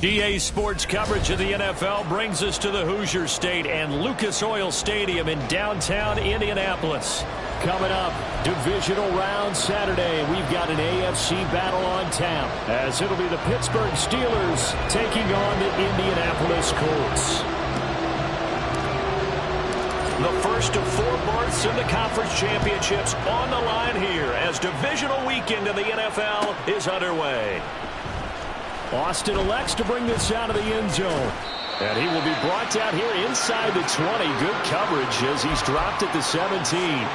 EA Sports coverage of the NFL brings us to the Hoosier State and Lucas Oil Stadium in downtown Indianapolis. Coming up, divisional round Saturday. We've got an AFC battle on tap, as it'll be the Pittsburgh Steelers taking on the Indianapolis Colts. The first of 4 berths in the conference championships on the line here as divisional weekend of the NFL is underway. Austin elects to bring this out of the end zone. And he will be brought down here inside the 20. Good coverage as he's dropped at the 17.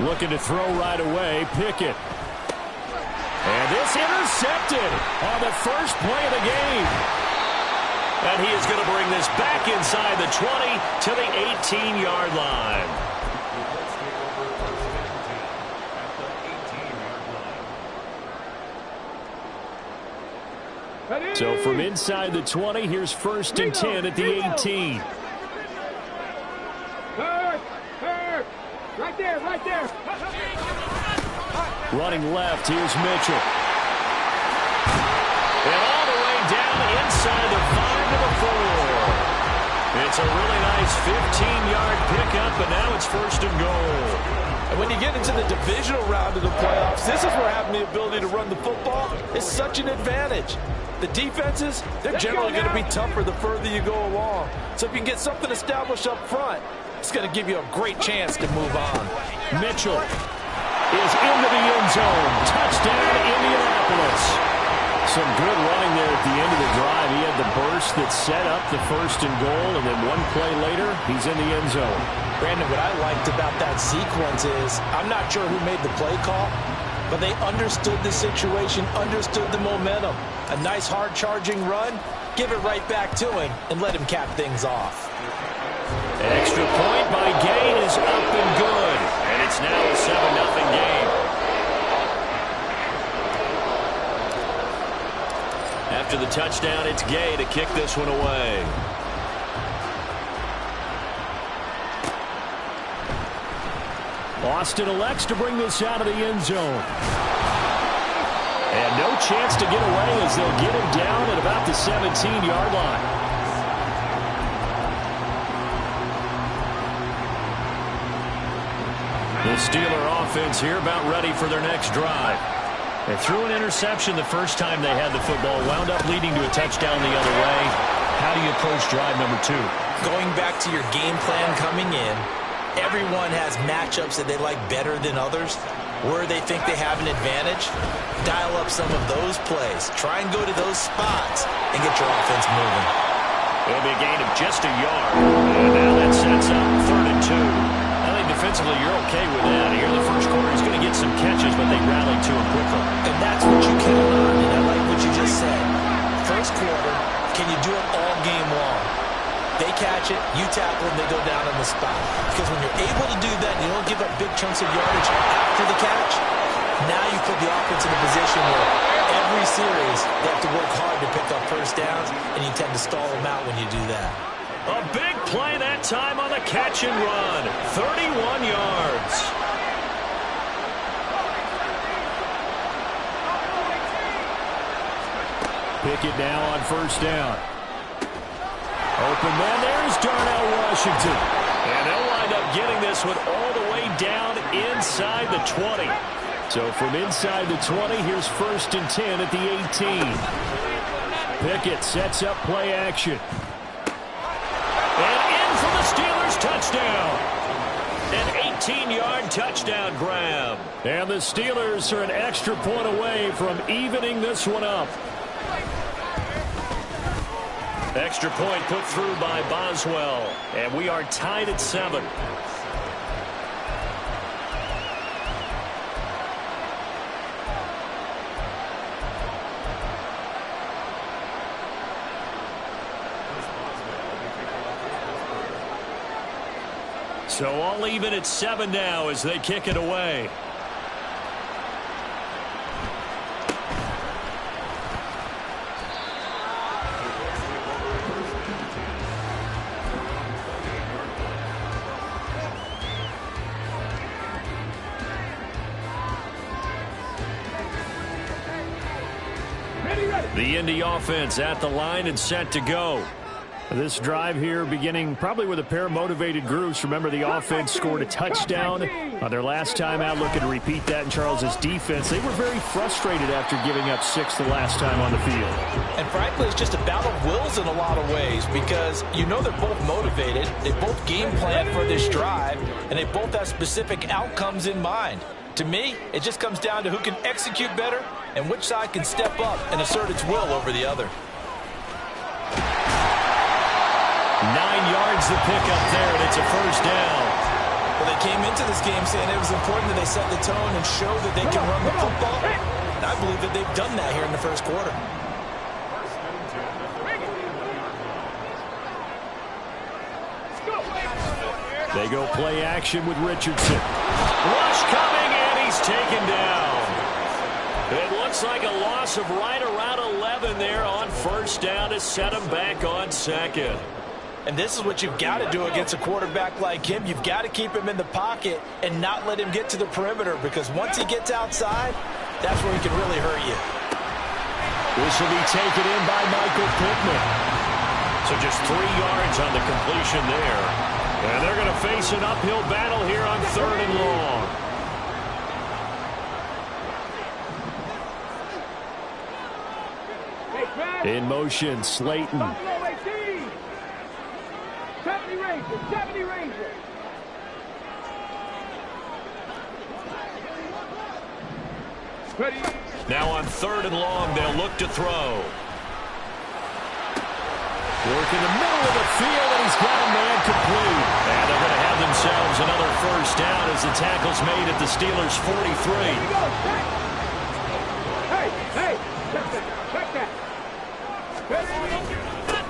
Looking to throw right away, Pickett. And this intercepted on the first play of the game. And he is going to bring this back inside the 20 to the 18-yard line. So from inside the 20, here's 1st and 10 at the 18. Right there, right there. Running left, here's Mitchell. And all the way down inside the 5 to the 4. It's a really nice 15-yard pickup, but now it's 1st and goal. And when you get into the divisional round of the playoffs, this is where having the ability to run the football is such an advantage. The defenses, they're generally going to be tougher the further you go along. So if you can get something established up front, it's going to give you a great chance to move on. Mitchell is into the end zone. Touchdown, Indianapolis. Some good running there at the end of the drive. He had the burst that set up the 1st and goal, and then one play later, he's in the end zone. Brandon, what I liked about that sequence is, I'm not sure who made the play call, but they understood the situation, understood the momentum. A nice hard-charging run, give it right back to him, and let him cap things off. Extra point by Gay is up and good. And it's now a 7-0 game. After the touchdown, it's Gay to kick this one away. Austin elects to bring this out of the end zone. And no chance to get away as they'll get him down at about the 17-yard line. The Steeler offense here about ready for their next drive. They threw an interception the first time they had the football, wound up leading to a touchdown the other way. How do you approach drive number 2? Going back to your game plan coming in, everyone has matchups that they like better than others. Where they think they have an advantage, dial up some of those plays. Try and go to those spots and get your offense moving. It'll be a gain of just a yard. And now that sets up 3rd and 2. I think defensively you're okay with that. Here in the first quarter he's going to get some catches, but they rallied to him quickly. And that's what you count on, and I like what you just said. First quarter, can you do it all game long? They catch it, you tackle them, they go down on the spot. Because when you're able to do that and you don't give up big chunks of yardage after the catch, now you put the offense in a position where every series they have to work hard to pick up first downs, and you tend to stall them out when you do that. A big play that time on the catch and run. 31 yards. Pickett now on 1st down. Open man, there's Darnell Washington. And they'll wind up getting this one all the way down inside the 20. So from inside the 20, here's 1st and 10 at the 18. Pickett sets up play action. And in for the Steelers touchdown. An 18-yard touchdown grab. And the Steelers are an extra point away from evening this one up. Extra point put through by Boswell. And we are tied at 7. So all even at 7 now as they kick it away. The Indy offense at the line and set to go. This drive here beginning probably with a pair of motivated groups. Remember, the offense scored a touchdown on their last time out. Looking to repeat that in Charles's defense. They were very frustrated after giving up 6 the last time on the field. And frankly, it's just a battle of wills in a lot of ways because you know they're both motivated. They both game plan for this drive, and they both have specific outcomes in mind. To me, it just comes down to who can execute better and which side can step up and assert its will over the other. 9 yards to pick up there, and it's a first down. Well, they came into this game saying it was important that they set the tone and show that they can run the football. And I believe that they've done that here in the first quarter. They go play action with Richardson. Rush coming, and he's taken down. It looks like a loss of right around 11 there on first down to set him back on second. And this is what you've got to do against a quarterback like him. You've got to keep him in the pocket and not let him get to the perimeter, because once he gets outside, that's where he can really hurt you. This will be taken in by Michael Pittman. So just 3 yards on the completion there. And they're going to face an uphill battle here on 3rd and long. In motion, Slayton. 70 Rangers. Now on 3rd and long, they'll look to throw. Work in the middle of the field, and he's got a man complete. And they're going to have themselves another first down as the tackle's made at the Steelers' 43. Hey, check that.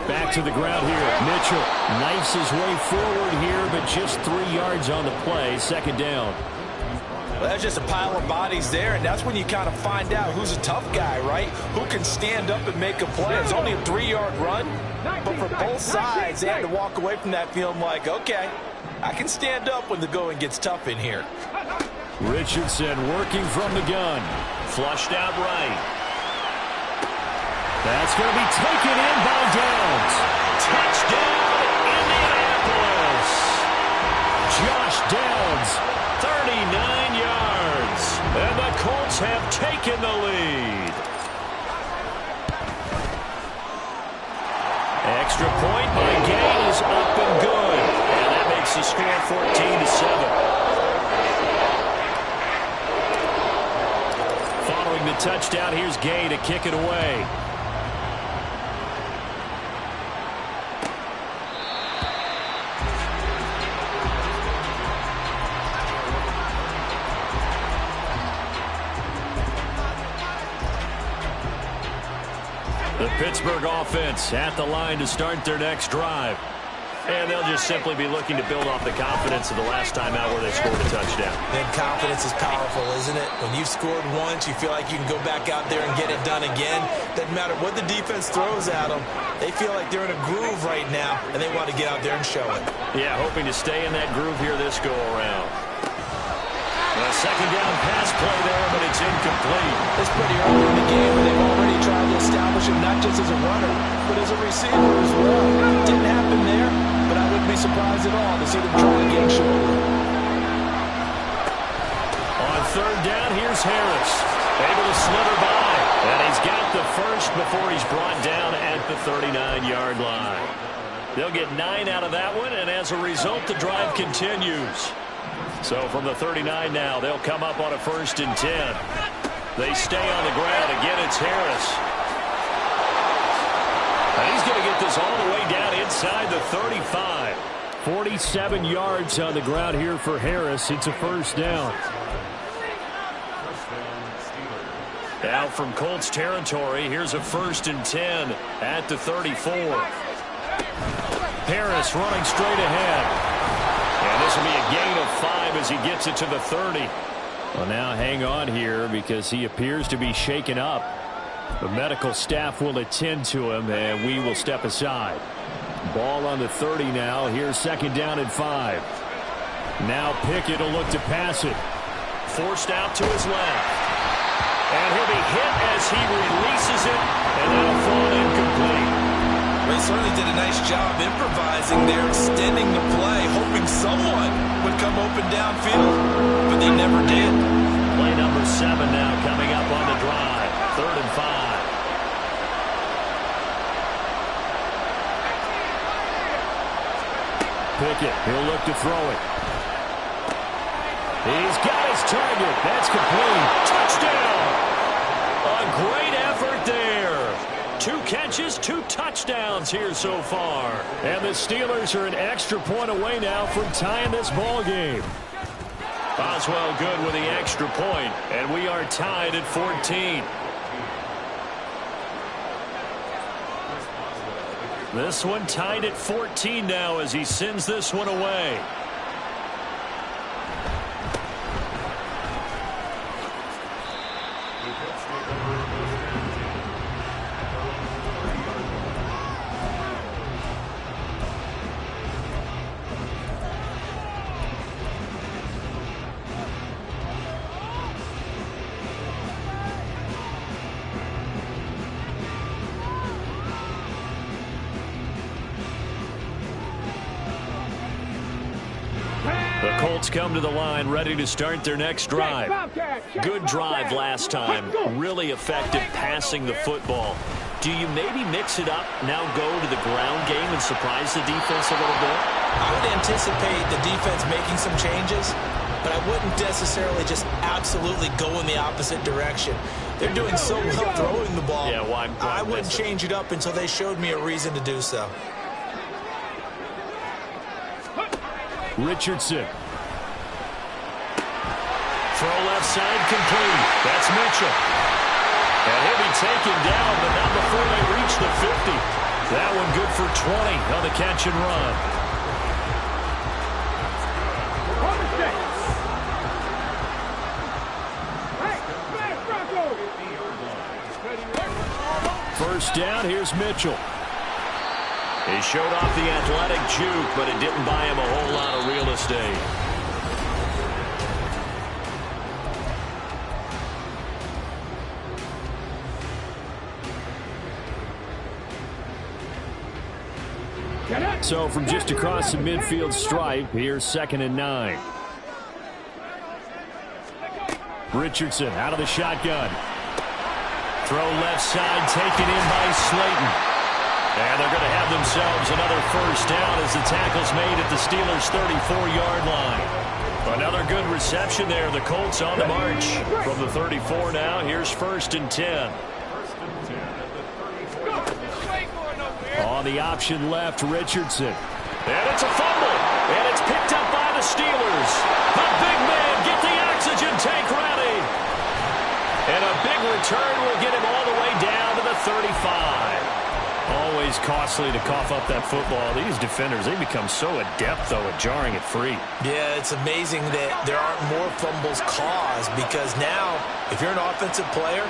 Back to the ground here. Mitchell knifes his way forward here, but just 3 yards on the play. 2nd down. Well, that's just a pile of bodies there, and that's when you kind of find out who's a tough guy, right? Who can stand up and make a play. It's only a 3-yard run, but for both sides, they had to walk away from that feeling like, okay, I can stand up when the going gets tough in here. Richardson working from the gun. Flushed out right. That's going to be taken in by Downs. Touchdown, Indianapolis. Josh Downs, 39 yards. And the Colts have taken the lead. Extra point by Gay is up and good. And that makes the score 14-7. Following the touchdown, here's Gay to kick it away. The Pittsburgh offense at the line to start their next drive. And they'll just simply be looking to build off the confidence of the last time out where they scored a touchdown. And confidence is powerful, isn't it? When you've scored once, you feel like you can go back out there and get it done again. Doesn't matter what the defense throws at them. They feel like they're in a groove right now, and they want to get out there and show it. Yeah, hoping to stay in that groove here this go-around. A 2nd down pass play there, but it's incomplete. It's pretty early in the game, but they've already tried to establish him not just as a runner, but as a receiver as well. Didn't happen there, but I wouldn't be surprised at all to see them try again shortly. On 3rd down, here's Harris. Able to slither by, and he's got the first before he's brought down at the 39-yard line. They'll get 9 out of that one, and as a result, the drive continues. So from the 39 now, they'll come up on a 1st and 10. They stay on the ground. Again, it's Harris. And he's going to get this all the way down inside the 35. 47 yards on the ground here for Harris. It's a 1st down. Now from Colts territory, here's a 1st and 10 at the 34. Harris running straight ahead. And this will be a gain of 5 as he gets it to the 30. Well, now hang on here because he appears to be shaken up. The medical staff will attend to him, and we will step aside. Ball on the 30 now. Here's 2nd down and 5. Now Pickett will look to pass it. Forced out to his left. And he'll be hit as he releases it, and that'll fall incomplete. They certainly did a nice job improvising there, extending the play, hoping someone would come open downfield, but they never did. Play number 7 now coming up on the drive. 3rd and 5. Pickett, he'll look to throw it. He's got his target. That's complete. Touchdown! A great effort there. 2 catches, 2 touchdowns here so far. And the Steelers are an extra point away now from tying this ball game. Boswell good with the extra point, and we are tied at 14. This one tied at 14 now as he sends this one away. The Colts come to the line ready to start their next drive. Good drive last time. Really effective passing the football. Do you maybe mix it up, now go to the ground game and surprise the defense a little bit? I would anticipate the defense making some changes, but I wouldn't necessarily just absolutely go in the opposite direction. They're doing so well throwing the ball. Yeah, why I wouldn't change it up until they showed me a reason to do so. Richardson. Throw left side complete. That's Mitchell. And he'll be taken down, but not before they reach the 50. That one good for 20 on the catch and run. First down, here's Mitchell. He showed off the athletic juke, but it didn't buy him a whole lot of real estate. So from just across the midfield stripe, here's 2nd and 9. Richardson out of the shotgun. Throw left side, taken in by Slayton. And they're going to have themselves another first down as the tackle's made at the Steelers' 34-yard line. Another good reception there. The Colts on the march from the 34 now. Here's 1st and 10. On the option left, Richardson. And it's a fumble. And it's picked up by the Steelers. The big man, get the oxygen tank ready. And a big return will get him all the way down to the 35. Always costly to cough up that football. These defenders, they become so adept, though, at jarring it free. Yeah, it's amazing that there aren't more fumbles caused because now, if you're an offensive player,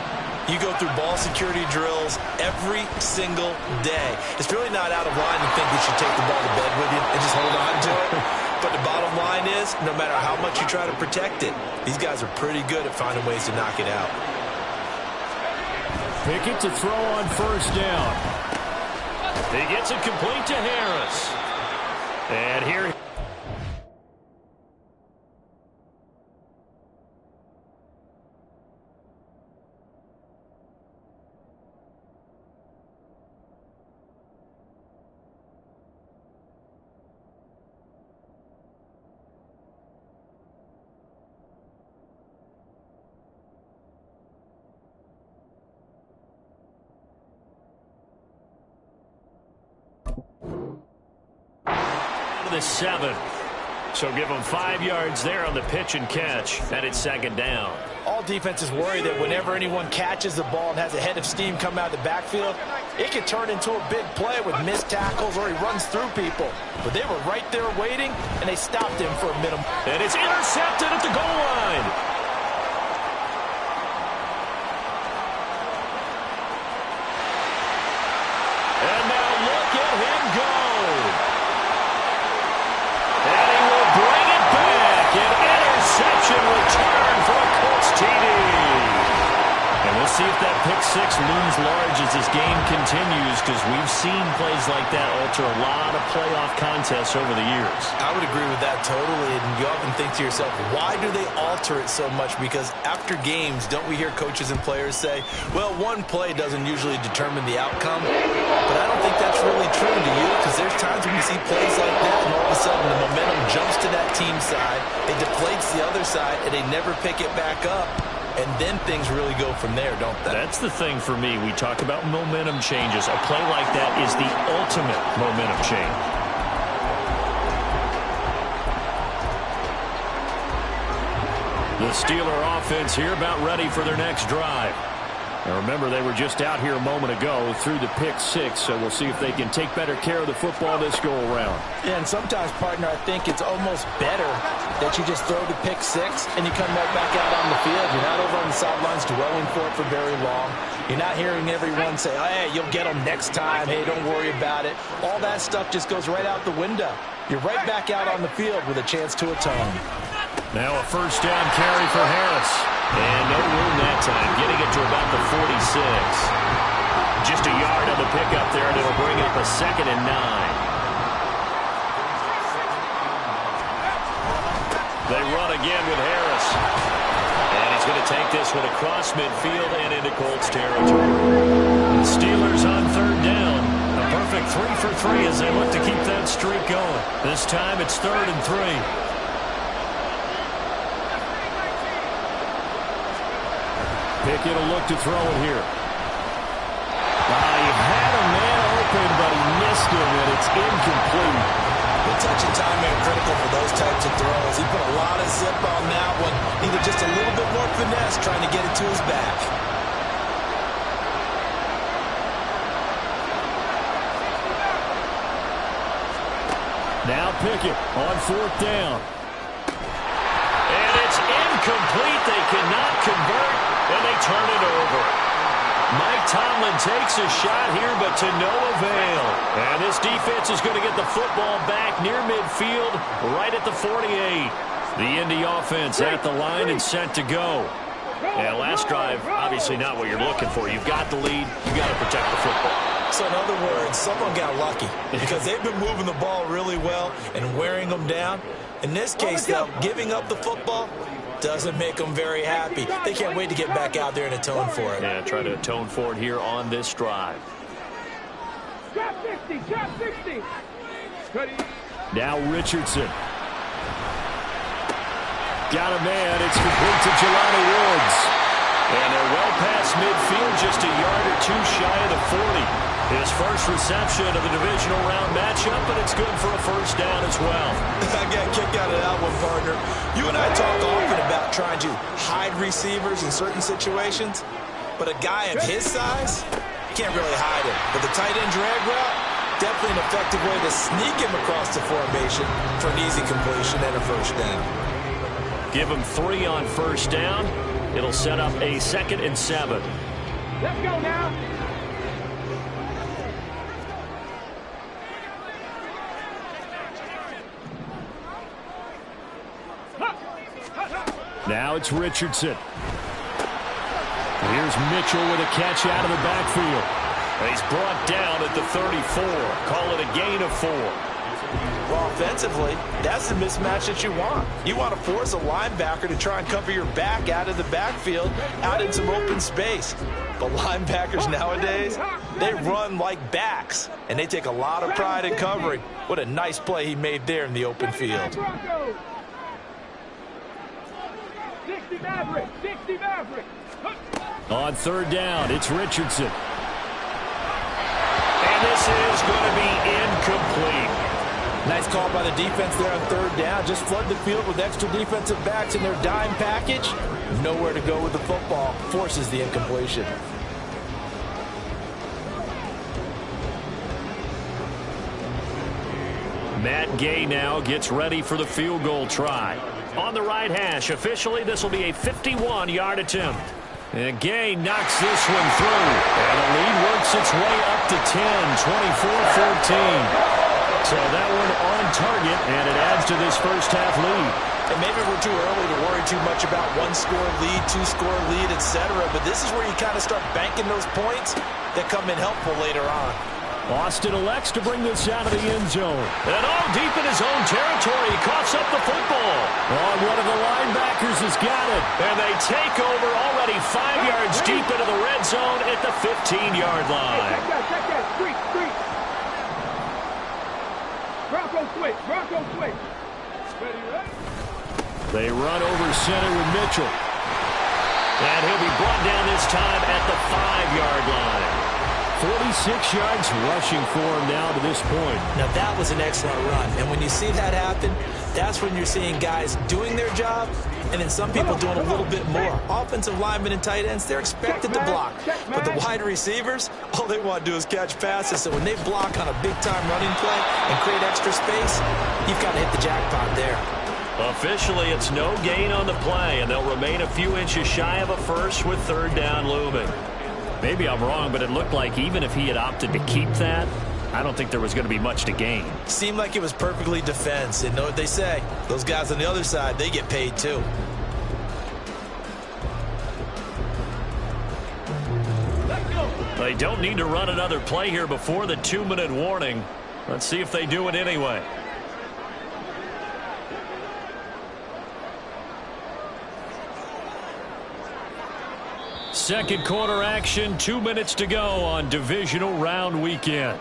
you go through ball security drills every single day. It's really not out of line to think that you take the ball to bed with you and just hold on to it. But the bottom line is, no matter how much you try to protect it, these guys are pretty good at finding ways to knock it out. Pickett to throw on first down. He gets it complete to Harris. And here... the 7. So give them 5 yards there on the pitch and catch, and it's 2nd down. All defenses worry that whenever anyone catches the ball and has a head of steam come out of the backfield, it could turn into a big play with missed tackles or he runs through people. But they were right there waiting, and they stopped him for a minimum. And it's intercepted at the goal line. And now look at him go. And he will bring it back. An interception return for a Colts TD. see if that pick six looms large as this game continues, because we've seen plays like that alter a lot of playoff contests over the years. I would agree with that totally, and you often think to yourself, why do they alter it so much? Because after games, don't we hear coaches and players say, well, one play doesn't usually determine the outcome, but I don't think that's really true, do you? Because there's times when you see plays like that, and all of a sudden the momentum jumps to that team's side, it deflates the other side, and they never pick it back up. And then things really go from there, don't they? That's the thing for me. We talk about momentum changes. A play like that is the ultimate momentum change. The Steeler offense here about ready for their next drive. And remember, they were just out here a moment ago through the pick six, so we'll see if they can take better care of the football this go-around. Yeah, and sometimes, partner, I think it's almost better that you just throw the pick six and you come right back out on the field. You're not over on the sidelines dwelling for it for very long. You're not hearing everyone say, oh, hey, you'll get them next time. Hey, don't worry about it. All that stuff just goes right out the window. You're right back out on the field with a chance to atone. Now a first down carry for Harris. And no room that time, getting it to about the 46. Just a yard on the pickup there, and it'll bring up a 2nd and 9. They run again with Harris. And he's going to take this one across midfield and into Colts territory. The Steelers on 3rd down. A perfect 3 for 3 as they look to keep that streak going. This time it's 3rd and 3. Pickett will look to throw it here. He had a man open, but he missed him, and it's incomplete. The touch and time are critical for those types of throws. He put a lot of zip on that one. Needed just a little bit more finesse trying to get it to his back. Now Pickett on 4th down. And it's incomplete. They cannot convert. And they turn it over. Mike Tomlin takes a shot here, but to no avail. And this defense is going to get the football back near midfield, right at the 48. The Indy offense at the line and set to go. And last drive, obviously not what you're looking for. You've got the lead. You've got to protect the football. So in other words, someone got lucky because they've been moving the ball really well and wearing them down. In this case, though, giving up the football doesn't make them very happy. They can't wait to get back out there and atone for it. Yeah, try to atone for it here on this drive. Drop 60, drop 60. Now Richardson. Got a man. It's complete to Jelani Woods. And they're well past midfield, just a yard or two shy of the 40. His first reception of the divisional round matchup, but it's good for a first down as well. I got a kick out of that one, partner. You and I talk often about trying to hide receivers in certain situations, but a guy of his size, can't really hide him. But the tight end drag route, definitely an effective way to sneak him across the formation for an easy completion and a first down. Give him 3 on first down. It'll set up a 2nd and 7. Let's go now. Now it's Richardson. Here's Mitchell with a catch out of the backfield. He's brought down at the 34. Call it a gain of 4. Well, offensively, that's the mismatch that you want. You want to force a linebacker to try and cover your back out of the backfield, out in some open space. But linebackers nowadays, they run like backs, and they take a lot of pride in covering. What a nice play he made there in the open field. 60 Maverick, 60 Maverick. On 3rd down, it's Richardson. And this is going to be incomplete. Nice call by the defense there on 3rd down. Just flood the field with extra defensive backs in their dime package. Nowhere to go with the football. Forces the incompletion. Matt Gay now gets ready for the field goal try. On the right hash, officially this will be a 51-yard attempt. And Gay knocks this one through. And the lead works its way up to 10, 24-14. So that one on target, and it adds to this first-half lead. And maybe we're too early to worry too much about one-score lead, two-score lead, etc. But this is where you kind of start banking those points that come in helpful later on. Austin elects to bring this out of the end zone. And all deep in his own territory, he coughs up the football. Oh, one of the linebackers has got it. And they take over already 5 yards deep into the red zone at the 15-yard line. Check that. Street. Bronco switch. Ready? They run over center with Mitchell. And he'll be brought down this time at the 5-yard line. 46 yards rushing for him now to this point. Now that was an excellent run. And when you see that happen, that's when you're seeing guys doing their job and then some people doing a little bit more. Offensive linemen and tight ends, they're expected to block. But the wide receivers, all they want to do is catch passes. So when they block on a big-time running play and create extra space, you've got to hit the jackpot there. Officially, it's no gain on the play, and they'll remain a few inches shy of a first with third down looming. Maybe I'm wrong, but it looked like even if he had opted to keep that, I don't think there was going to be much to gain. Seemed like it was perfectly defense. And know what they say? Those guys on the other side, they get paid too. They don't need to run another play here before the 2-minute warning. Let's see if they do it anyway. Second quarter action, 2 minutes to go on divisional round weekend.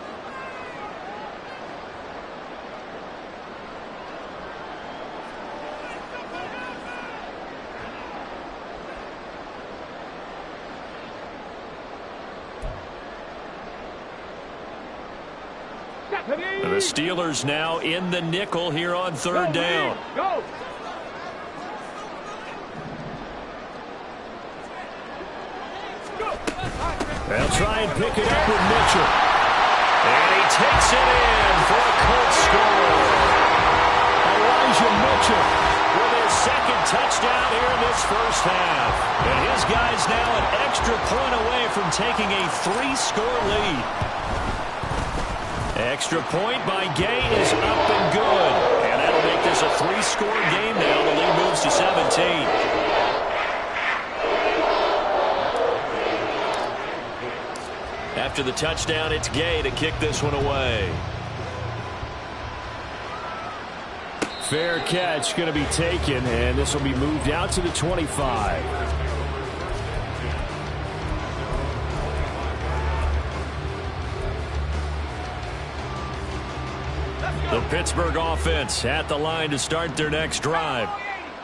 The Steelers now in the nickel here on third down. Go! They'll try and pick it up with Mitchell. And he takes it in for a Colts score. Elijah Mitchell with his second touchdown here in this first half. And his guy's now an extra point away from taking a 3-score lead. Extra point by Gay is up and good. And that'll make this a 3-score game now. The lead moves to 17. After the touchdown, it's Gay to kick this one away. Fair catch going to be taken, and this will be moved out to the 25. The Pittsburgh offense at the line to start their next drive.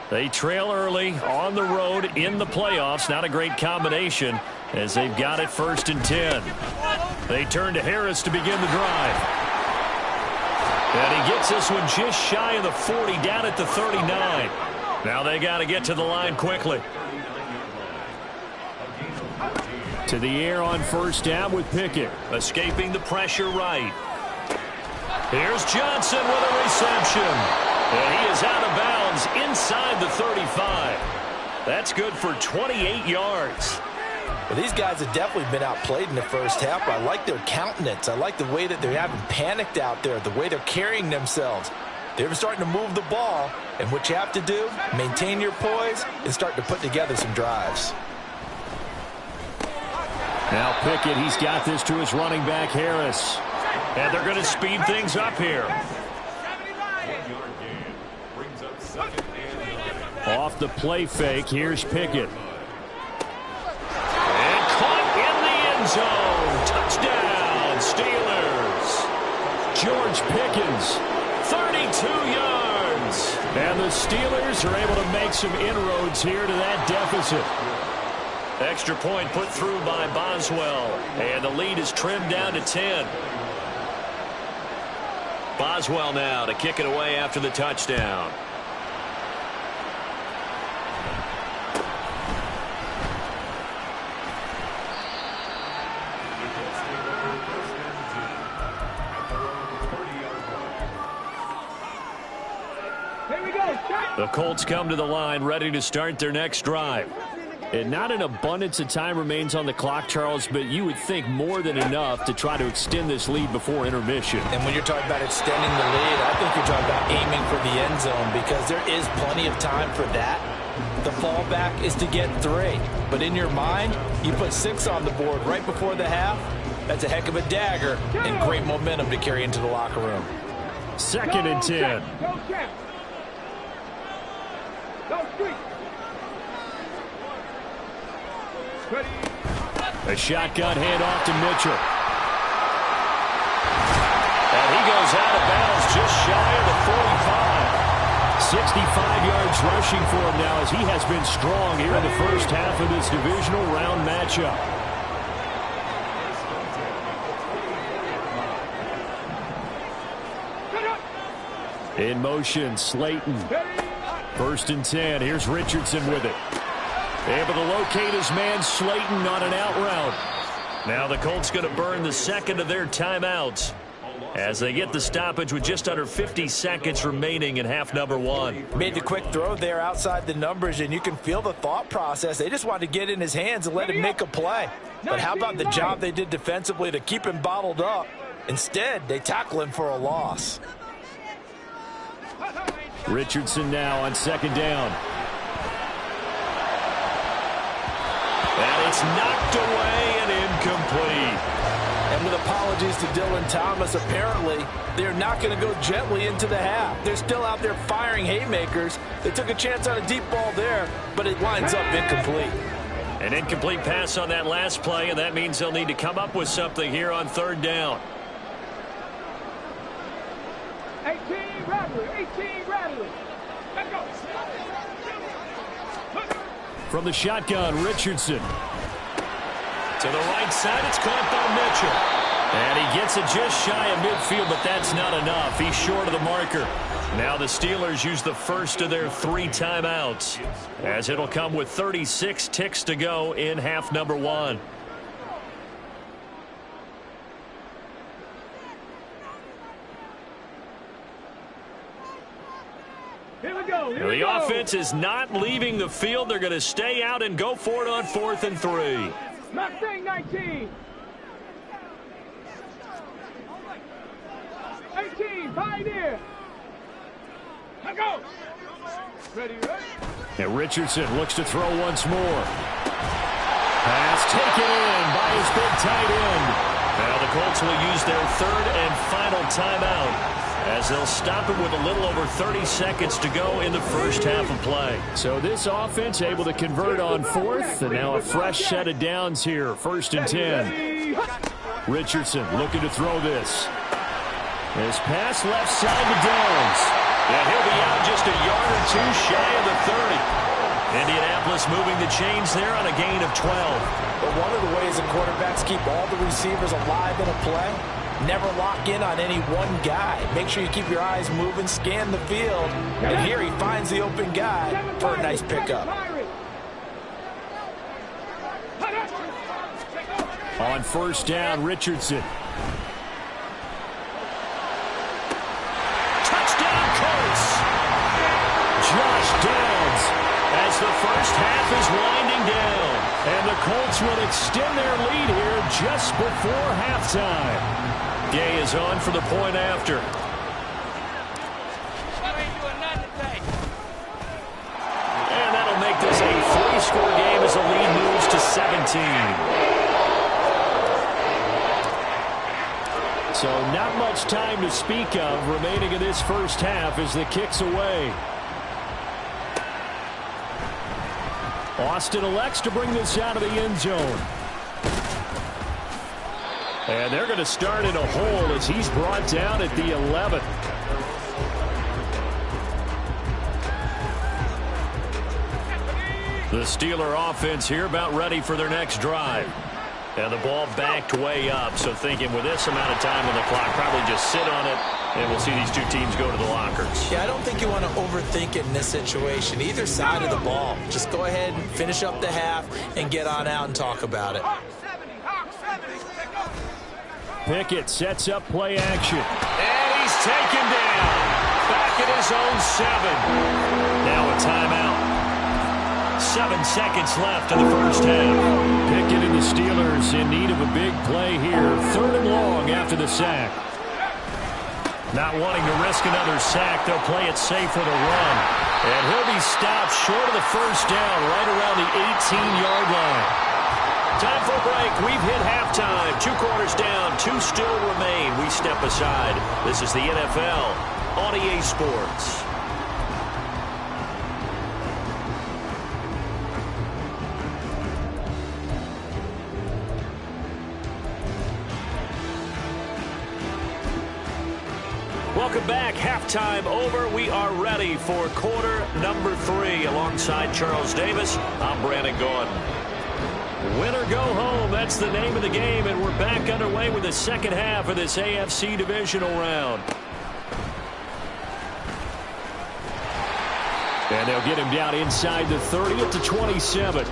They trail early on the road in the playoffs. Not a great combination as they've got it 1st and 10. They turn to Harris to begin the drive. And he gets this one just shy of the 40, down at the 39. Now they got to get to the line quickly. To the air on first down with Pickett. Escaping the pressure right. Here's Johnson with a reception. And he is out of bounds inside the 35. That's good for 28 yards. Well, these guys have definitely been outplayed in the first half. I like their countenance. I like the way that they haven't panicked out there, the way they're carrying themselves. They're starting to move the ball, and what you have to do, maintain your poise and start to put together some drives. Now Pickett, he's got this to his running back, Harris. And they're going to speed things up here. Off the play fake, here's Pickett. And caught in the end zone. Touchdown, Steelers. George Pickens, 32 yards. And the Steelers are able to make some inroads here to that deficit. Extra point put through by Boswell. And the lead is trimmed down to 10. Boswell now to kick it away after the touchdown. Here we go. The Colts come to the line ready to start their next drive. And not an abundance of time remains on the clock, Charles, but you would think more than enough to try to extend this lead before intermission. And when you're talking about extending the lead, I think you're talking about aiming for the end zone because there is plenty of time for that. The fallback is to get 3. But in your mind, you put 6 on the board right before the half. That's a heck of a dagger and great momentum to carry into the locker room. 2nd and 10. Go, Jack. Go, Street. Ready. A shotgun handoff to Mitchell. And he goes out of bounds just shy of the 45. 65 yards rushing for him now as he has been strong here in the first half of this divisional round matchup. In motion, Slayton. 1st and 10. Here's Richardson with it. Able to locate his man Slayton on an out route. Now the Colts going to burn the 2nd of their timeouts as they get the stoppage with just under 50 seconds remaining in half number 1. Made the quick throw there outside the numbers, and you can feel the thought process. They just wanted to get in his hands and let him make a play. But how about the job they did defensively to keep him bottled up? Instead, they tackle him for a loss. Richardson now on 2nd down. And it's knocked away and incomplete. And with apologies to Dylan Thomas, apparently they're not going to go gently into the half. They're still out there firing haymakers. They took a chance on a deep ball there, but it winds up incomplete. An incomplete pass on that last play, and that means they'll need to come up with something here on 3rd down. 18 Rattler. 18 Rattler. Let's go. From the shotgun, Richardson. To the right side, it's caught by Mitchell. And he gets it just shy of midfield, but that's not enough. He's short of the marker. Now the Steelers use the first of their 3 timeouts, as it'll come with 36 ticks to go in half number 1. Here we go. Here we The go. offense is not leaving the field. They're going to stay out and go for it on 4th and 3. Mustang 19. 18, Pioneer. Let's go. Ready, ready. And Richardson looks to throw once more. Pass taken in by his big tight end. Now the Colts will use their 3rd and final timeout, as they'll stop it with a little over 30 seconds to go in the first half of play. So this offense able to convert on 4th, and now a fresh set of downs here. 1st and 10. Richardson looking to throw this. His pass left side to Downs. And he'll be out just a yard or 2 shy of the 30. Indianapolis moving the chains there on a gain of 12. But one of the ways the quarterbacks keep all the receivers alive in a play, never lock in on any one guy. Make sure you keep your eyes moving, scan the field, and here he finds the open guy for a nice pickup. On 1st down, Richardson. Touchdown, Colts! Josh Downs, as the first half is winding down. And the Colts will extend their lead here just before halftime. Gay is on for the point after. And that'll make this a 3-score game as the lead moves to 17. So not much time to speak of remaining in this first half as the kick's away. Austin elects to bring this out of the end zone. And they're going to start in a hole as he's brought down at the 11. The Steeler offense here about ready for their next drive. And the ball backed way up, so thinking with this amount of time on the clock, probably just sit on it, and we'll see these two teams go to the lockers. Yeah, I don't think you want to overthink it in this situation. Either side of the ball. Just go ahead and finish up the half and get on out and talk about it. Pickett sets up play action. And he's taken down. Back at his own 7. Now a timeout. 7 seconds left in the first half. Pickett and the Steelers in need of a big play here. 3rd and long after the sack. Not wanting to risk another sack, they'll play it safe with a run. And he'll be stopped short of the first down, right around the 18-yard line. Time for a break. We've hit halftime. 2 quarters down, 2 still remain. We step aside. This is the NFL on EA Sports. Welcome back. Halftime over. We are ready for quarter number 3. Alongside Charles Davis, I'm Brandon Gordon. Win or go home, that's the name of the game, and we're back underway with the second half of this AFC divisional round. And they'll get him down inside the 30 at the 27.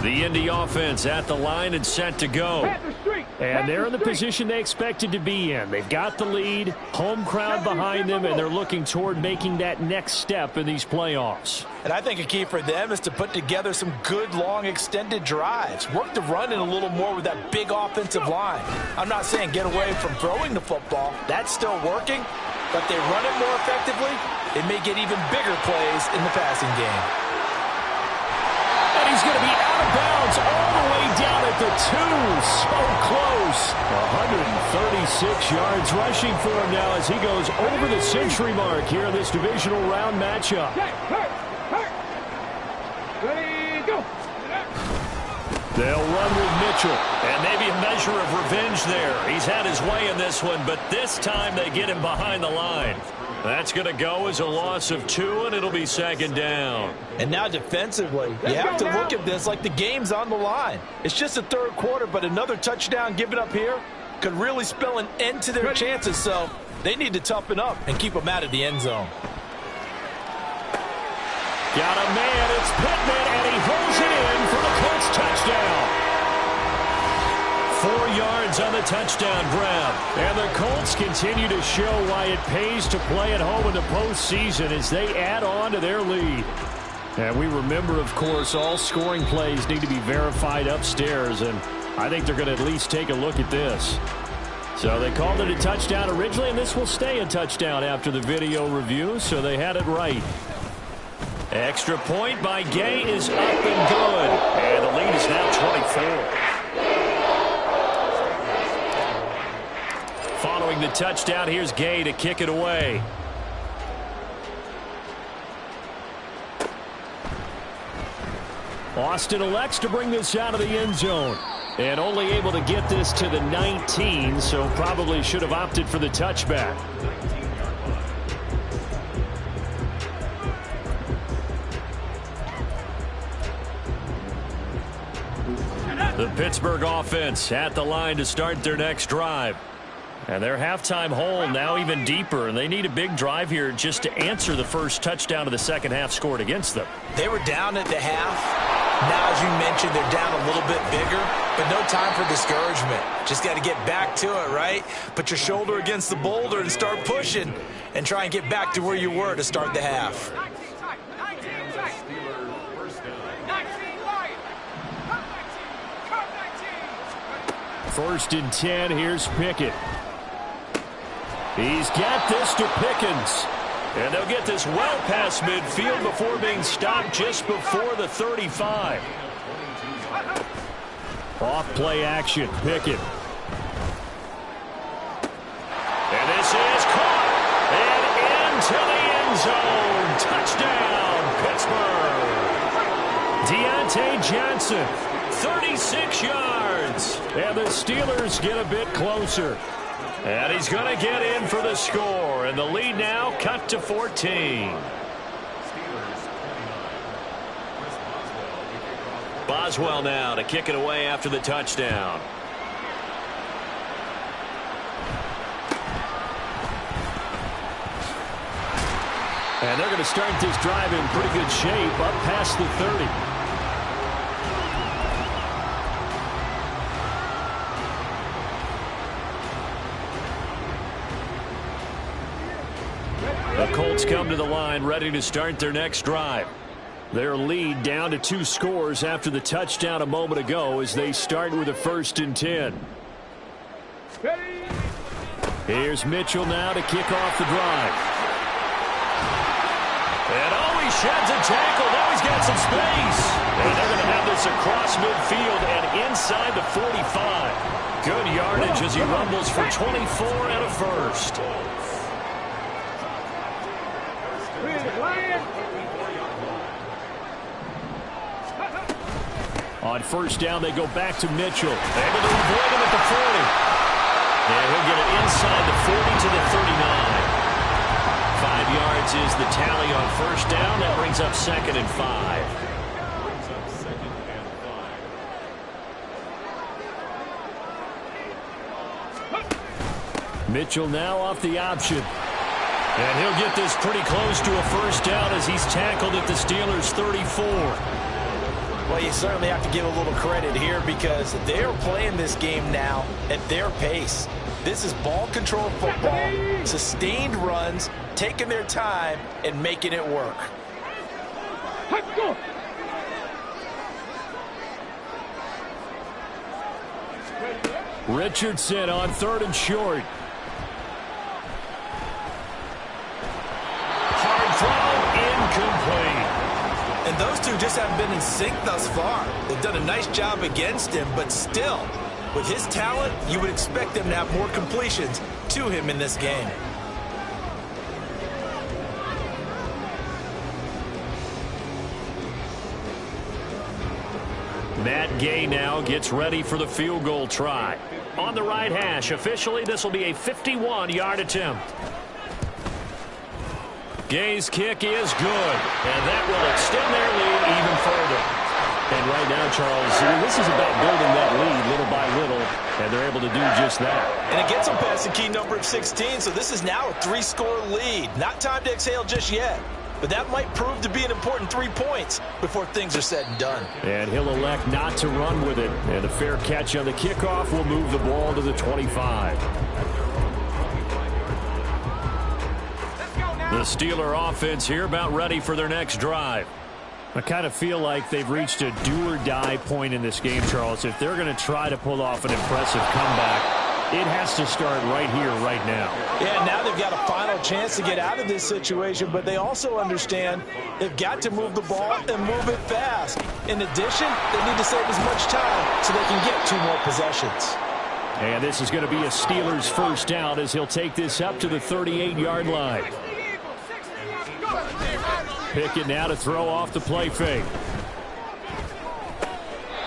The Indy offense at the line and set to go. And they're in the position they expected to be in. They've got the lead, home crowd behind them, and they're looking toward making that next step in these playoffs. And I think a key for them is to put together some good, long, extended drives. Work the run in a little more with that big offensive line. I'm not saying get away from throwing the football. That's still working. But they run it more effectively, they may get even bigger plays in the passing game. And he's going to be out of bounds all the way down at the 2. So close. 136 yards rushing for him now as he goes over the century mark here in this divisional round matchup. Ready, go. They'll run with Mitchell. And maybe a measure of revenge there. He's had his way in this one, but this time they get him behind the line. That's going to go as a loss of 2, and it'll be second down. And now defensively, you have to look at this like the game's on the line. It's just the 3rd quarter, but another touchdown given up here could really spell an end to their chances, so they need to toughen up and keep them out of the end zone. Got a man, it's Pittman, and he holds it in for the Colts touchdown. 4 yards on the touchdown grab. And the Colts continue to show why it pays to play at home in the postseason as they add on to their lead. And we remember, of course, all scoring plays need to be verified upstairs, and I think they're going to at least take a look at this. So they called it a touchdown originally, and this will stay a touchdown after the video review, so they had it right. Extra point by Gay is up and good. And the lead is now 24. Following the touchdown, here's Gay to kick it away. Austin elects to bring this out of the end zone. And only able to get this to the 19, so probably should have opted for the touchback. The Pittsburgh offense at the line to start their next drive. And their halftime hole now even deeper, and they need a big drive here just to answer the first touchdown of the second half scored against them. They were down at the half. Now, as you mentioned, they're down a little bit bigger, but no time for discouragement. Just got to get back to it, right? Put your shoulder against the boulder and start pushing and try and get back to where you were to start the half. First and 10, here's Pickett. He's got this to Pickens. And they'll get this well past midfield before being stopped just before the 35. Off play action, Pickett. And this is caught. And into the end zone. Touchdown, Pittsburgh. Deontay Johnson, 36 yards. And the Steelers get a bit closer. And he's going to get in for the score. And the lead now cut to 14. Boswell now to kick it away after the touchdown. And they're going to start this drive in pretty good shape up past the 30. Colts come to the line ready to start their next drive. Their lead down to 2 scores after the touchdown a moment ago as they start with a 1st and 10. Here's Mitchell now to kick off the drive. And he sheds a tackle. Now he's got some space. And they're going to have this across midfield and inside the 45. Good yardage as he rumbles for 24 and a 1st. On 1st down, they go back to Mitchell. Able to avoid him at the 40. And he'll get it inside the 40 to the 39. 5 yards is the tally on 1st down. That brings up 2nd and 5. Mitchell now off the option. And he'll get this pretty close to a 1st down as he's tackled at the Steelers' 34. Well, you certainly have to give a little credit here because they're playing this game now at their pace. This is ball control football, sustained runs, taking their time and making it work. Richardson on 3rd and short. Hard throw, incomplete. And those two just haven't been in sync thus far. They've done a nice job against him, but still, with his talent, you would expect them to have more completions to him in this game. Matt Gay now gets ready for the field goal try. On the right hash, officially this will be a 51-yard attempt. Gay's kick is good, and that will extend their lead even further. And right now, Charles, this is about building that lead little by little, and they're able to do just that. And it gets them past the key number of 16, so this is now a 3-score lead. Not time to exhale just yet, but that might prove to be an important 3 points before things are said and done. And he'll elect not to run with it, and a fair catch on the kickoff will move the ball to the 25. The Steeler offense here about ready for their next drive. I kind of feel like they've reached a do-or-die point in this game, Charles. If they're going to try to pull off an impressive comeback, it has to start right here, right now. Yeah, now they've got a final chance to get out of this situation, but they also understand they've got to move the ball and move it fast. In addition, they need to save as much time so they can get 2 more possessions. And this is going to be a Steelers 1st down as he'll take this up to the 38-yard line. Pickett now to throw off the play fake.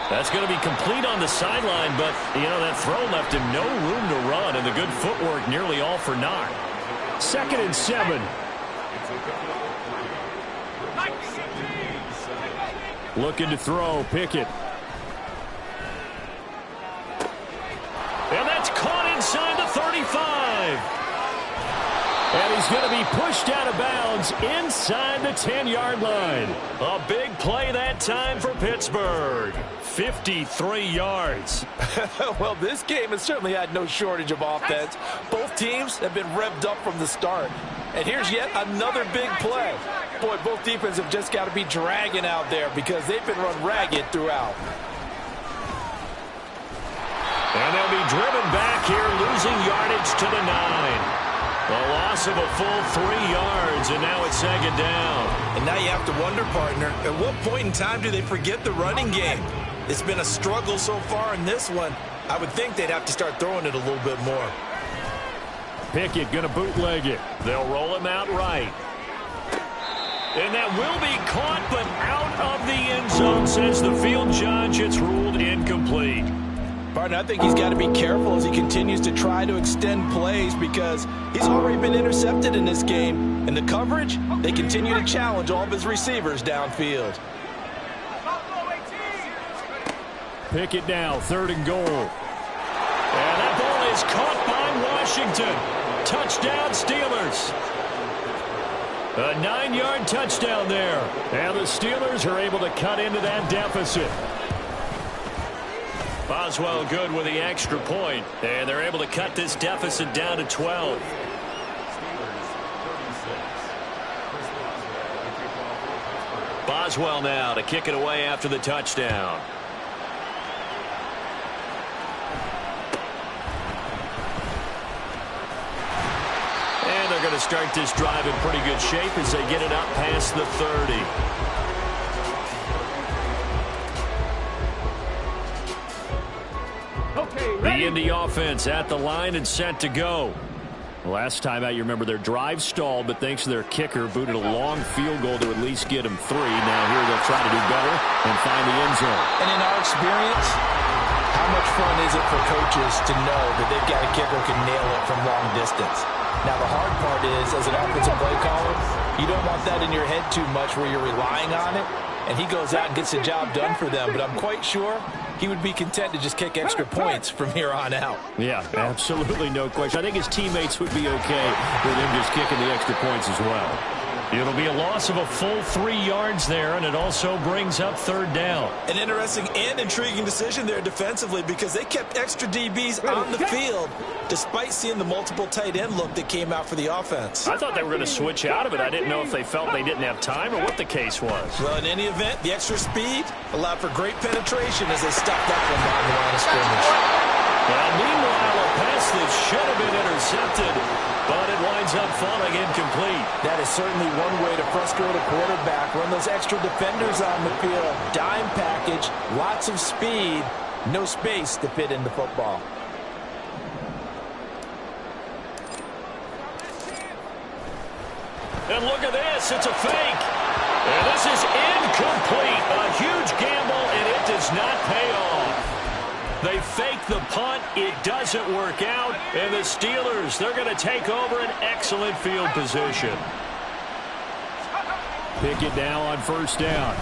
That's going to be complete on the sideline, but, that throw left him no room to run, and the good footwork nearly all for naught. 2nd and 7. Looking to throw, Pickett. And that's caught inside the 35. And he's going to be pushed out of bounds inside the 10-yard line. A big play that time for Pittsburgh. 53 yards. Well, this game has certainly had no shortage of offense. Both teams have been revved up from the start. And here's yet another big play. Boy, both defenses have just got to be dragging out there because they've been run ragged throughout. And they'll be driven back here, losing yardage to the 9. A loss of a full 3 yards, and now it's 2nd down. And now you have to wonder, partner, at what point in time do they forget the running game? It's been a struggle so far in this one. I would think they'd have to start throwing it a little bit more. Pickett going to bootleg it. They'll roll him out right. And that will be caught, but out of the end zone, says the field judge. It's ruled incomplete. Partner, I think he's got to be careful as he continues to try to extend plays because he's already been intercepted in this game. And the coverage, they continue to challenge all of his receivers downfield. Pickett now, 3rd and goal. And that ball is caught by Washington. Touchdown, Steelers. A 9-yard touchdown there. And the Steelers are able to cut into that deficit. Boswell good with the extra point, and they're able to cut this deficit down to 12. does well now to kick it away after the touchdown. And they're going to start this drive in pretty good shape as they get it up past the 30. The Indy offense at the line and set to go. Last time out, you remember their drive stalled, but thanks to their kicker, booted a long field goal to at least get them 3. Now here they'll try to do better and find the end zone. And in our experience, how much fun is it for coaches to know that they've got a kicker who can nail it from long distance? Now, the hard part is, as an offensive play caller, you don't want that in your head too much where you're relying on it, and he goes out and gets the job done for them. But I'm quite sure he would be content to just kick extra points from here on out. Yeah, absolutely no question. I think his teammates would be okay with him just kicking the extra points as well. It'll be a loss of a full 3 yards there, and it also brings up 3rd down. An interesting and intriguing decision there defensively because they kept extra DBs on the field despite seeing the multiple tight end look that came out for the offense. I thought they were going to switch out of it. I didn't know if they felt they didn't have time or what the case was. Well, in any event, the extra speed allowed for great penetration as they stopped that one down the line of scrimmage. Well, meanwhile, a pass that should have been intercepted, but it winds up falling incomplete. That is certainly one way to frustrate a quarterback. Run those extra defenders on the field. Dime package, lots of speed, no space to fit in the football. And look at this, it's a fake. And this is incomplete. A huge gamble, and it does not pay off. They fake the punt. It doesn't work out. And the Steelers, they're going to take over an excellent field position. Pickett now on 1st down.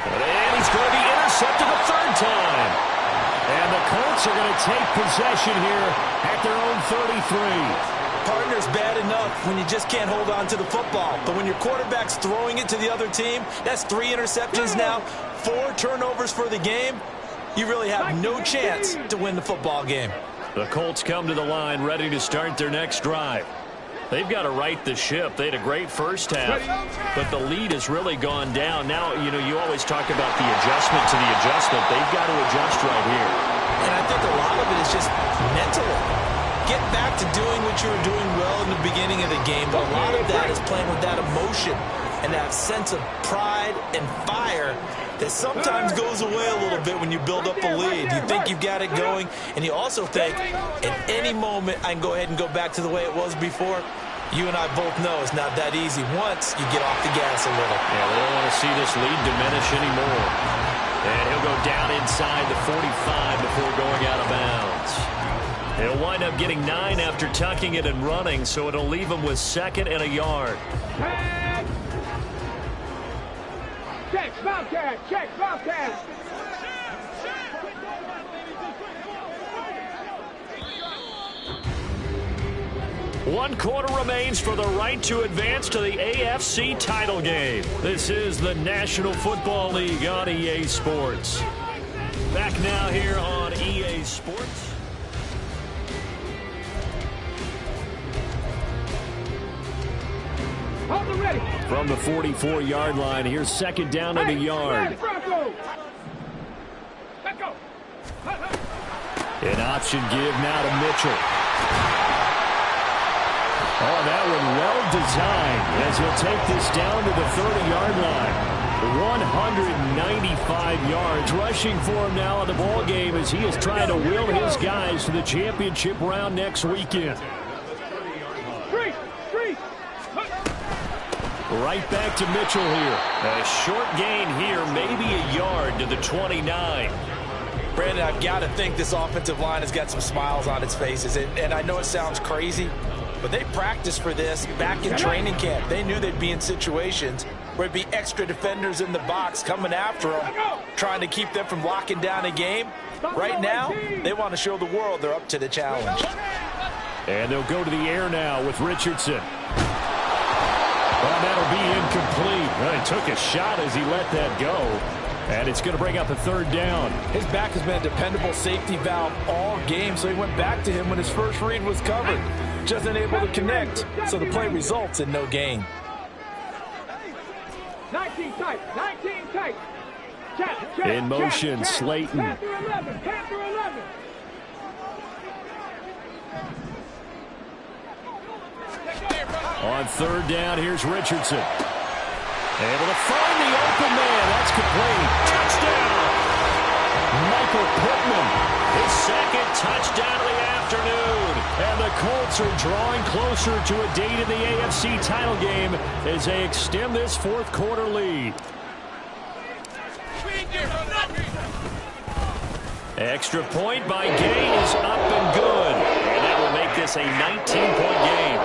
And he's going to be intercepted a 3rd time. And the Colts are going to take possession here at their own 33. Partner's bad enough when you just can't hold on to the football. But when your quarterback's throwing it to the other team, that's 3 interceptions now, 4 turnovers for the game. You really have no chance to win the football game. The Colts come to the line ready to start their next drive. They've got to right the ship. They had a great first half, but the lead has really gone down. Now, you always talk about the adjustment to the adjustment. They've got to adjust right here. And I think a lot of it is just mental. Get back to doing what you were doing well in the beginning of the game, but a lot of that is playing with that emotion and that sense of pride and fire that sometimes goes away a little bit when you build up a lead. You think you've got it going, and you also think at any moment I can go ahead and go back to the way it was before. You and I both know it's not that easy once you get off the gas a little. Yeah, they don't want to see this lead diminish anymore. And he'll go down inside the 45 before going out of bounds. He'll wind up getting 9 after tucking it and running, so it'll leave him with 2nd and a yard. Check, Bobcat, check, Bobcat. One quarter remains for the right to advance to the AFC title game. This is the National Football League on EA Sports. Back now here on EA Sports. From the 44-yard line, here's 2nd down in the yard. An option give now to Mitchell. Oh, that one well designed as he'll take this down to the 30-yard line. 195 yards rushing for him now in the ball game as he is trying to will his guys to the championship round next weekend. Right back to Mitchell here. A short gain here, maybe a yard to the 29. Brandon, I've got to think this offensive line has got some smiles on its faces. And I know it sounds crazy, but they practiced for this back in training camp. They knew they'd be in situations where it'd be extra defenders in the box coming after them, trying to keep them from locking down a game. Right now, they want to show the world they're up to the challenge. And they'll go to the air now with Richardson. Well, that'll be incomplete. Well, he took a shot as he let that go. And it's going to bring up a 3rd down. His back has been a dependable safety valve all game, so he went back to him when his first read was covered. Just unable to connect, so the play results in no gain. 19 tight. 19 tight. Check, check, in motion, check, check. Slayton. 10 through 11. 10 through 11. On third down, here's Richardson. Able to find the open man. That's complete. Touchdown. Michael Pittman, his second touchdown of the afternoon. And the Colts are drawing closer to a date in the AFC title game as they extend this fourth quarter lead. Extra point by Gay is up and good. And that will make this a 19-point game.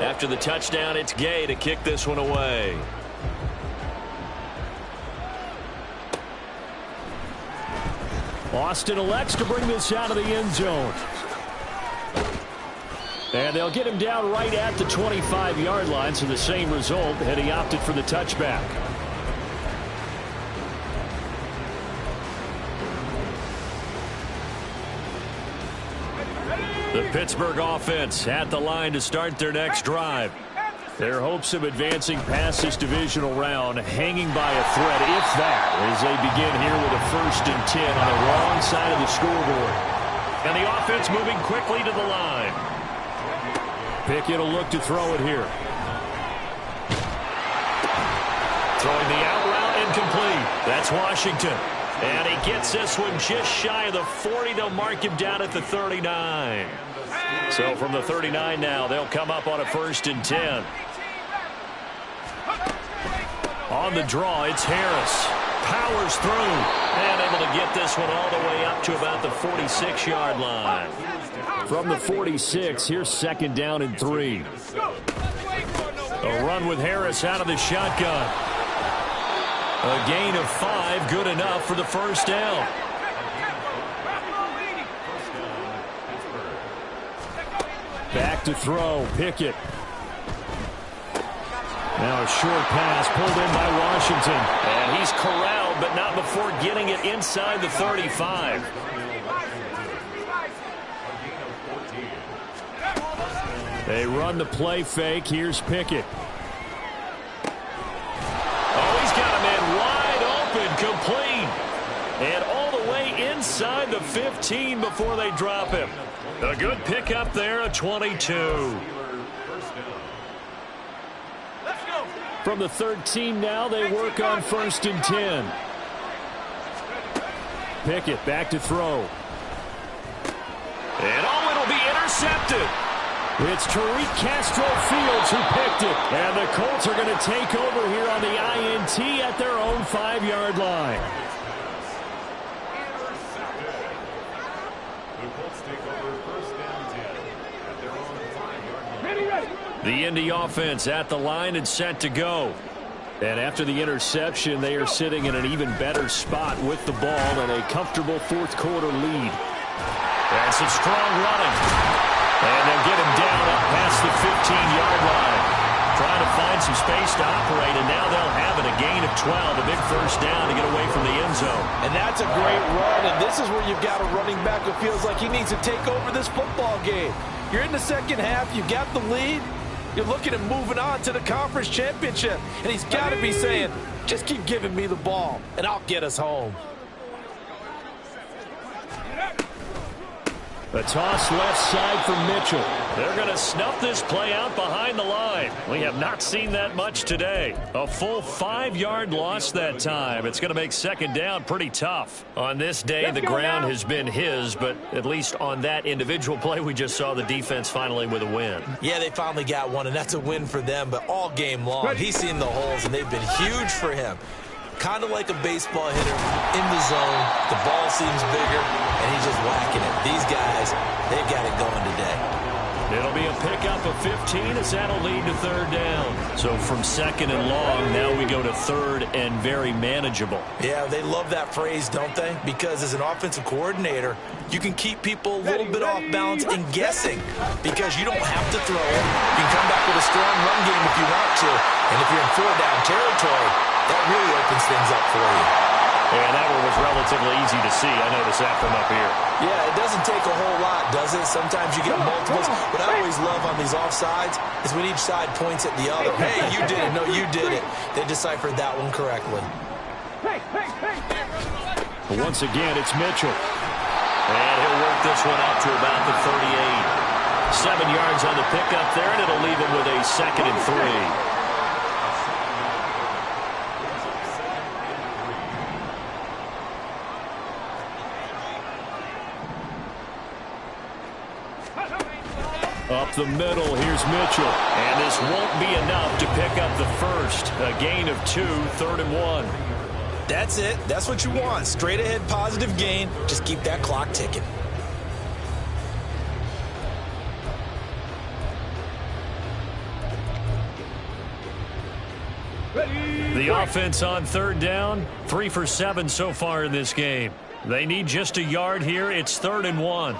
After the touchdown, it's Gay to kick this one away. Austin elects to bring this out of the end zone. And they'll get him down right at the 25-yard line, so the same result, and he opted for the touchback. The Pittsburgh offense at the line to start their next drive. Their hopes of advancing past this divisional round hanging by a thread, if that, as they begin here with a 1st and 10 on the wrong side of the scoreboard. And the offense moving quickly to the line. Pickett will look to throw it here. Throwing the out route incomplete. That's Washington. And he gets this one just shy of the 40. They'll mark him down at the 39. So from the 39 now, they'll come up on a 1st and 10. On the draw, it's Harris. Powers through. And able to get this one all the way up to about the 46-yard line. From the 46, here's 2nd down and 3. A run with Harris out of the shotgun. A gain of 5, good enough for the 1st down. Back to throw, Pickett. Now a short pass pulled in by Washington. And he's corralled, but not before getting it inside the 35. They run the play fake. Here's Pickett. Oh, he's got a man wide open, complete. And all the way inside the 15 before they drop him. A good pickup there, a 22. From the 13 now, they work on 1st and 10. Pickett back to throw. And oh, it'll be intercepted. It's Tariq Castro-Fields who picked it. And the Colts are going to take over here on the INT at their own 5-yard line. The Indy offense at the line and set to go. And after the interception, they are sitting in an even better spot with the ball and a comfortable 4th quarter lead. And some strong running. And they'll get him down up past the 15-yard line. Trying to find some space to operate, and now they'll have it. A gain of 12, a big 1st down to get away from the end zone. And that's a great run, and this is where you've got a running back who feels like he needs to take over this football game. You're in the 2nd half, you've got the lead. You're looking at moving on to the conference championship. And he's got to be saying, just keep giving me the ball, and I'll get us home. A toss left side for Mitchell. They're going to snuff this play out behind the line. We have not seen that much today. A full 5-yard loss that time. It's going to make 2nd down pretty tough. On this day, the ground has been his, but at least on that individual play, we just saw the defense finally with a win. Yeah, they finally got one, and that's a win for them, but all game long, he's seen the holes, and they've been huge for him. Kind of like a baseball hitter in the zone. The ball seems bigger, and he's just whacking it. These guys, they've got it going today. It'll be a pickup of 15 as that'll lead to 3rd down. So from 2nd and long, now we go to 3rd and very manageable. Yeah, they love that phrase, don't they? Because as an offensive coordinator, you can keep people a little bit off balance and guessing because you don't have to throw it. You can come back with a strong run game if you want to. And if you're in 4-down territory, that really opens things up for you. And that one was relatively easy to see. I noticed that from up here. Yeah, it doesn't take a whole lot, does it? Sometimes you get multiples. What I always love on these offsides is when each side points at the other. Hey, you did it. No, you did it. They deciphered that one correctly. But once again, it's Mitchell. And he'll work this one out to about the 38. 7 yards on the pickup there, and it'll leave him with a 2nd and 3. Up the middle, here's Mitchell. And this won't be enough to pick up the first. A gain of 2, 3rd and 1. That's it. That's what you want. Straight ahead positive gain. Just keep that clock ticking. The offense on 3rd down, 3 for 7 so far in this game. They need just a yard here. It's 3rd and 1.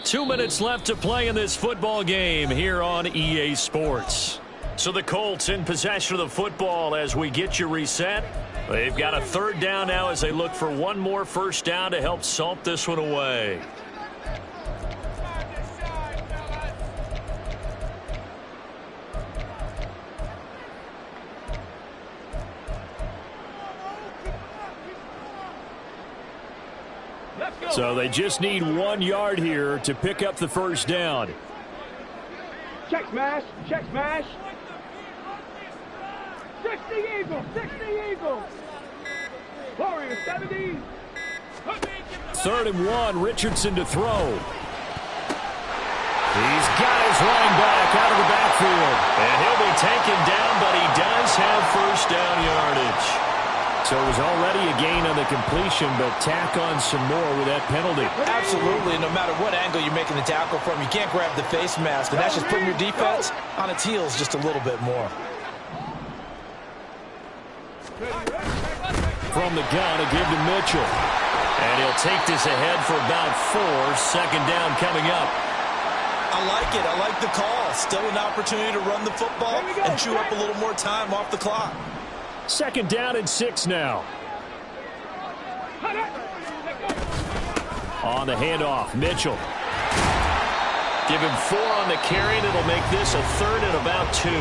2 minutes left to play in this football game here on EA Sports. So the Colts in possession of the football as we get you reset. They've got a 3rd down now as they look for one more first down to help salt this one away. So they just need 1 yard here to pick up the first down. Check smash, check smash. 60 Eagles, 60 Eagles. Warriors, 70. 3rd and 1, Richardson to throw. He's got his running back out of the backfield. And he'll be taken down, but he does have first down yardage. So it was already a gain on the completion, but tack on some more with that penalty. Absolutely. No matter what angle you're making the tackle from, you can't grab the face mask, and that's just putting your defense on its heels just a little bit more. From the gun, a give to Mitchell. And he'll take this ahead for about 4. 2nd down coming up. I like it. I like the call. Still an opportunity to run the football and chew up a little more time off the clock. 2nd down and 6 now. On the handoff, Mitchell. Give him 4 on the carry, and it'll make this a 3rd and about 2.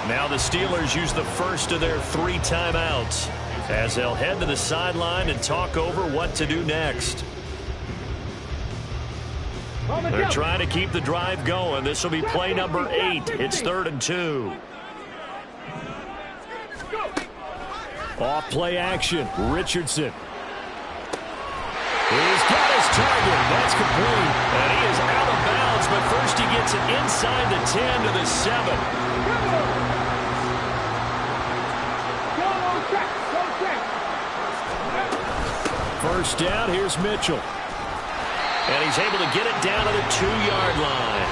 Now the Steelers use the first of their 3 timeouts as they'll head to the sideline and talk over what to do next. They're trying to keep the drive going. This will be play number 8. It's 3rd and 2. Off play action, Richardson. He's got his target. That's complete. And he is out of bounds, but first he gets it inside the 10 to the 7. First down, here's Mitchell. And he's able to get it down to the 2-yard line.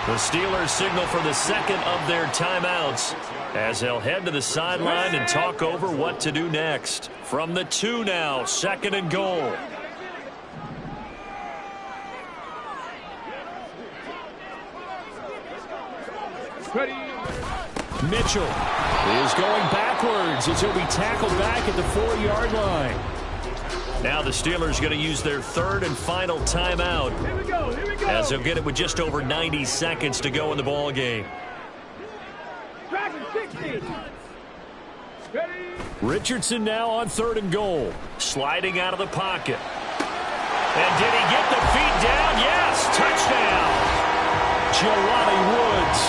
The Steelers signal for the 2nd of their timeouts as they'll head to the sideline and talk over what to do next. From the 2 now, 2nd and goal. Mitchell is going backwards as he'll be tackled back at the 4-yard line. Now the Steelers going to use their 3rd and final timeout as they'll get it with just over 90 seconds to go in the ball game. Richardson now on 3rd and goal. Sliding out of the pocket. And did he get the feet down? Yes, touchdown. Jelani Woods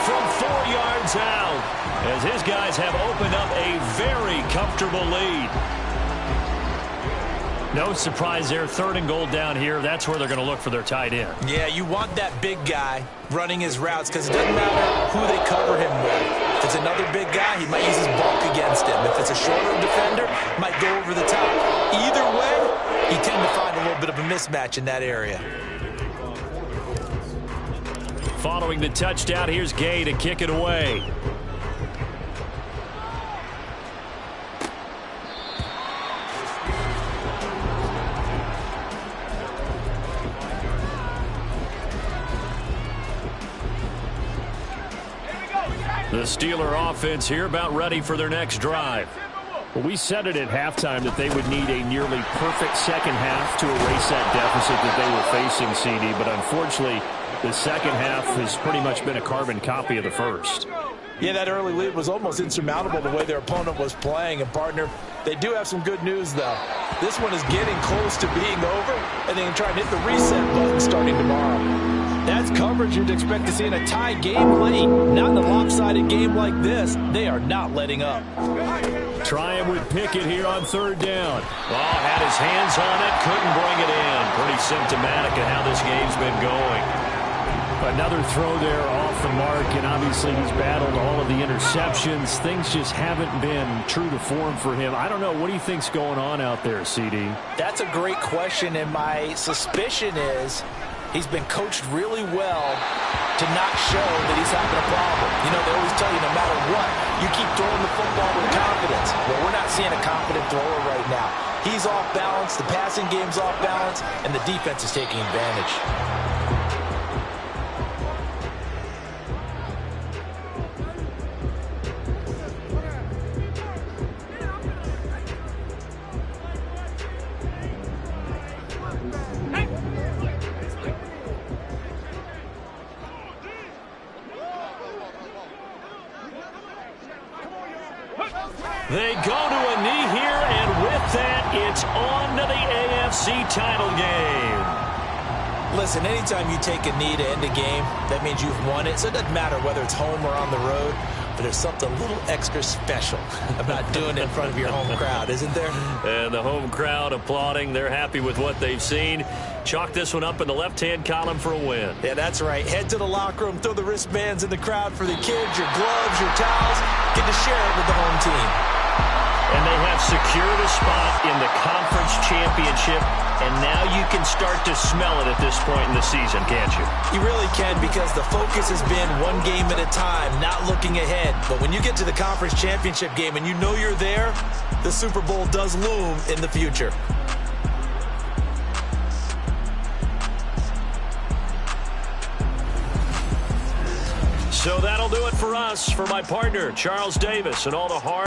from 4 yards out as his guys have opened up a very comfortable lead. No surprise there, 3rd and goal down here. That's where they're going to look for their tight end. Yeah, you want that big guy running his routes because it doesn't matter who they cover him with. If it's another big guy, he might use his bulk against him. If it's a shorter defender, he might go over the top. Either way, you tend to find a little bit of a mismatch in that area. Following the touchdown, here's Gay to kick it away. The Steeler offense here about ready for their next drive. Well, we said it at halftime that they would need a nearly perfect second half to erase that deficit that they were facing, CD. But unfortunately, the second half has pretty much been a carbon copy of the first. Yeah, that early lead was almost insurmountable the way their opponent was playing. And, partner, they do have some good news, though. This one is getting close to being over, and they can try and hit the reset button starting tomorrow. That's coverage you'd expect to see in a tie game late. Not in a lopsided game like this. They are not letting up. Trying with Pickett here on third down. Well, had his hands on it, couldn't bring it in. Pretty symptomatic of how this game's been going. Another throw there off the mark, and obviously he's battled all of the interceptions. Things just haven't been true to form for him. I don't know. What do you think's going on out there, CD? That's a great question, and my suspicion is he's been coached really well to not show that he's having a problem. You know, they always tell you no matter what, you keep throwing the football with confidence. Well, we're not seeing a confident thrower right now. He's off balance, the passing game's off balance, and the defense is taking advantage. They go to a knee here, and with that, it's on to the AFC title game. Listen, anytime you take a knee to end a game, that means you've won it. So it doesn't matter whether it's home or on the road, but there's something a little extra special about doing it in front of your home crowd, isn't there? And the home crowd applauding. They're happy with what they've seen. Chalk this one up in the left-hand column for a win. Yeah, that's right. Head to the locker room, throw the wristbands in the crowd for the kids, your gloves, your towels. Get to share it with the home team. And they have secured a spot in the conference championship, and now you can start to smell it at this point in the season, can't you? You really can, because the focus has been one game at a time, not looking ahead. But when you get to the conference championship game and you know you're there, the Super Bowl does loom in the future. So that'll do it for us. For my partner, Charles Davis, and all the hard